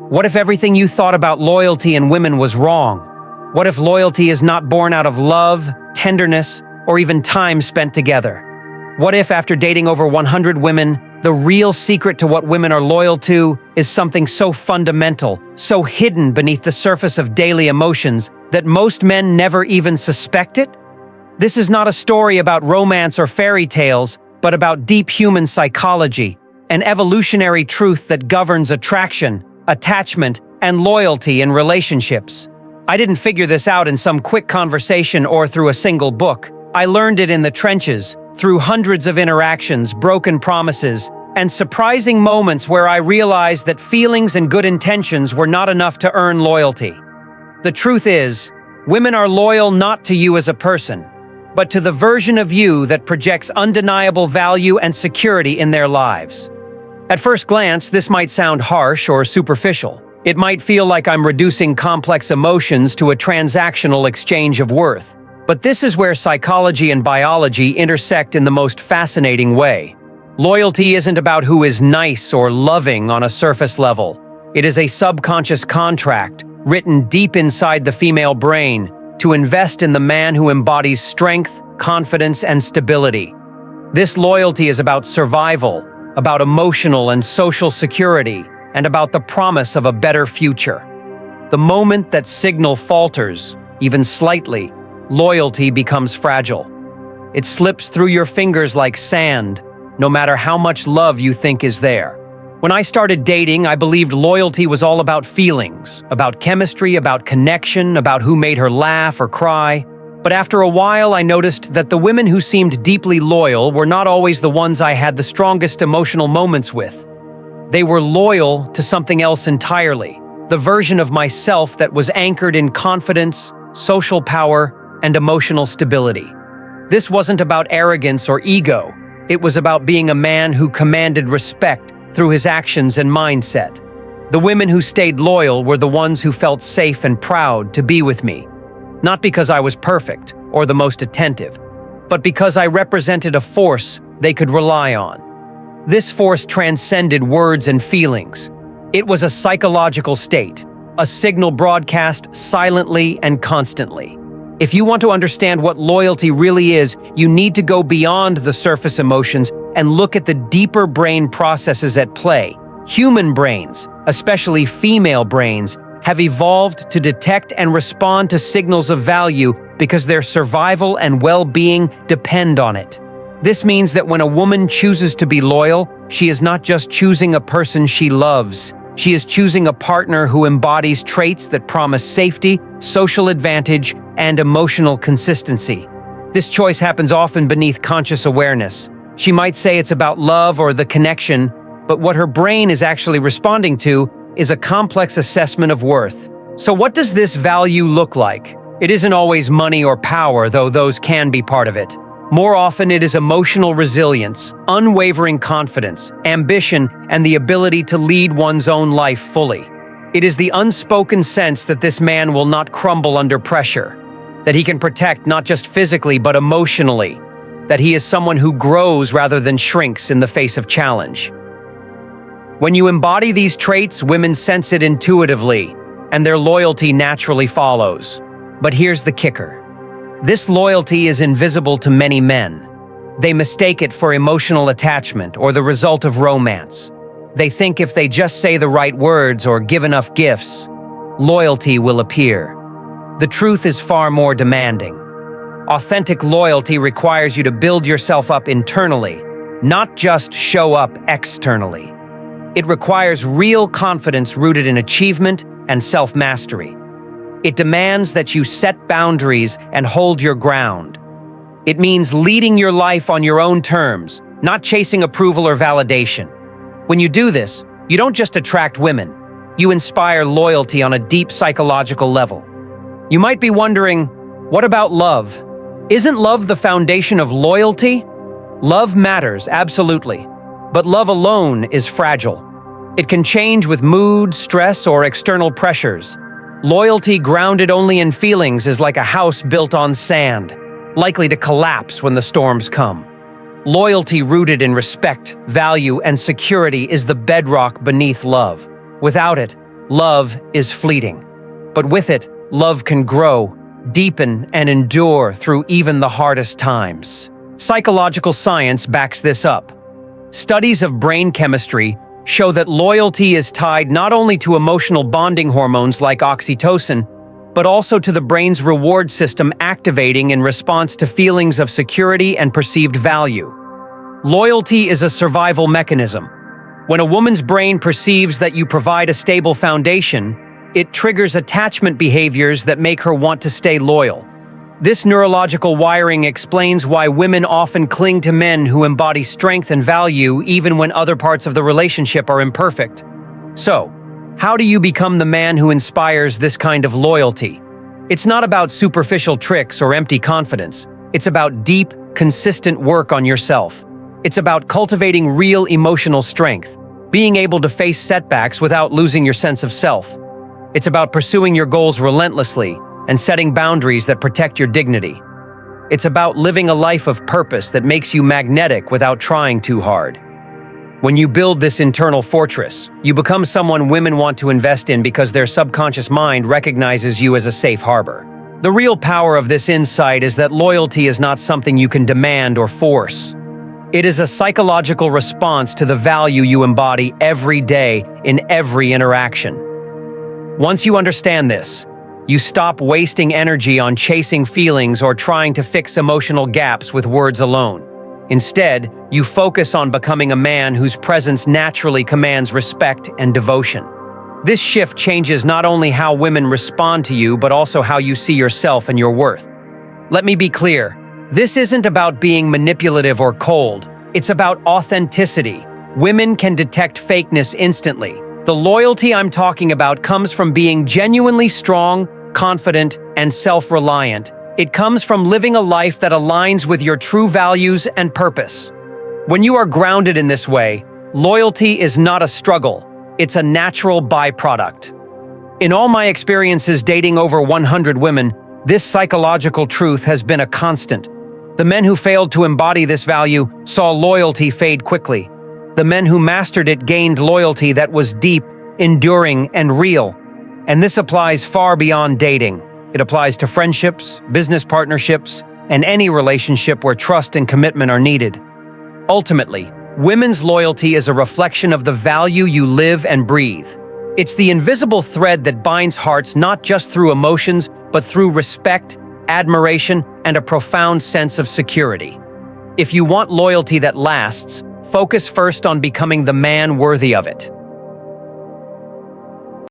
What if everything you thought about loyalty in women was wrong? What if loyalty is not born out of love, tenderness, or even time spent together? What if, after dating over 100 women, the real secret to what women are loyal to is something so fundamental, so hidden beneath the surface of daily emotions that most men never even suspect it? This is not a story about romance or fairy tales, but about deep human psychology, an evolutionary truth that governs attraction, attachment, and loyalty in relationships. I didn't figure this out in some quick conversation or through a single book. I learned it in the trenches, through hundreds of interactions, broken promises, and surprising moments where I realized that feelings and good intentions were not enough to earn loyalty. The truth is, women are loyal not to you as a person, but to the version of you that projects undeniable value and security in their lives. At first glance, this might sound harsh or superficial. It might feel like I'm reducing complex emotions to a transactional exchange of worth. But this is where psychology and biology intersect in the most fascinating way. Loyalty isn't about who is nice or loving on a surface level. It is a subconscious contract, written deep inside the female brain, to invest in the man who embodies strength, confidence, and stability. This loyalty is about survival, about emotional and social security, and about the promise of a better future. The moment that signal falters, even slightly, loyalty becomes fragile. It slips through your fingers like sand, no matter how much love you think is there. When I started dating, I believed loyalty was all about feelings, about chemistry, about connection, about who made her laugh or cry. But after a while, I noticed that the women who seemed deeply loyal were not always the ones I had the strongest emotional moments with. They were loyal to something else entirely, the version of myself that was anchored in confidence, social power, and emotional stability. This wasn't about arrogance or ego. It was about being a man who commanded respect through his actions and mindset. The women who stayed loyal were the ones who felt safe and proud to be with me. Not because I was perfect or the most attentive, but because I represented a force they could rely on. This force transcended words and feelings. It was a psychological state, a signal broadcast silently and constantly. If you want to understand what loyalty really is, you need to go beyond the surface emotions and look at the deeper brain processes at play. Human brains, especially female brains, have evolved to detect and respond to signals of value because their survival and well-being depend on it. This means that when a woman chooses to be loyal, she is not just choosing a person she loves. She is choosing a partner who embodies traits that promise safety, social advantage, and emotional consistency. This choice happens often beneath conscious awareness. She might say it's about love or the connection, but what her brain is actually responding to is a complex assessment of worth. So what does this value look like? It isn't always money or power, though those can be part of it. More often, it is emotional resilience, unwavering confidence, ambition, and the ability to lead one's own life fully. It is the unspoken sense that this man will not crumble under pressure, that he can protect not just physically but emotionally, that he is someone who grows rather than shrinks in the face of challenge. When you embody these traits, women sense it intuitively, and their loyalty naturally follows. But here's the kicker. This loyalty is invisible to many men. They mistake it for emotional attachment or the result of romance. They think if they just say the right words or give enough gifts, loyalty will appear. The truth is far more demanding. Authentic loyalty requires you to build yourself up internally, not just show up externally. It requires real confidence rooted in achievement and self-mastery. It demands that you set boundaries and hold your ground. It means leading your life on your own terms, not chasing approval or validation. When you do this, you don't just attract women, you inspire loyalty on a deep psychological level. You might be wondering, what about love? Isn't love the foundation of loyalty? Love matters, absolutely. But love alone is fragile. It can change with mood, stress, or external pressures. Loyalty grounded only in feelings is like a house built on sand, likely to collapse when the storms come. Loyalty rooted in respect, value, and security is the bedrock beneath love. Without it, Love is fleeting. But with it, love can grow, deepen, and endure through even the hardest times. Psychological science backs this up. Studies of brain chemistry show that loyalty is tied not only to emotional bonding hormones like oxytocin, but also to the brain's reward system activating in response to feelings of security and perceived value. Loyalty is a survival mechanism. When a woman's brain perceives that you provide a stable foundation, it triggers attachment behaviors that make her want to stay loyal. This neurological wiring explains why women often cling to men who embody strength and value even when other parts of the relationship are imperfect. So, how do you become the man who inspires this kind of loyalty? It's not about superficial tricks or empty confidence. It's about deep, consistent work on yourself. It's about cultivating real emotional strength, being able to face setbacks without losing your sense of self. It's about pursuing your goals relentlessly and setting boundaries that protect your dignity. It's about living a life of purpose that makes you magnetic without trying too hard. When you build this internal fortress, you become someone women want to invest in because their subconscious mind recognizes you as a safe harbor. The real power of this insight is that loyalty is not something you can demand or force. It is a psychological response to the value you embody every day in every interaction. Once you understand this, you stop wasting energy on chasing feelings or trying to fix emotional gaps with words alone. Instead, you focus on becoming a man whose presence naturally commands respect and devotion. This shift changes not only how women respond to you, but also how you see yourself and your worth. Let me be clear, this isn't about being manipulative or cold. It's about authenticity. Women can detect fakeness instantly. The loyalty I'm talking about comes from being genuinely strong, confident, and self-reliant. It comes from living a life that aligns with your true values and purpose. When you are grounded in this way, loyalty is not a struggle, it's a natural byproduct. In all my experiences dating over 100 women, this psychological truth has been a constant. The men who failed to embody this value saw loyalty fade quickly. The men who mastered it gained loyalty that was deep, enduring, and real. And this applies far beyond dating. It applies to friendships, business partnerships, and any relationship where trust and commitment are needed. Ultimately, women's loyalty is a reflection of the value you live and breathe. It's the invisible thread that binds hearts not just through emotions, but through respect, admiration, and a profound sense of security. If you want loyalty that lasts, focus first on becoming the man worthy of it.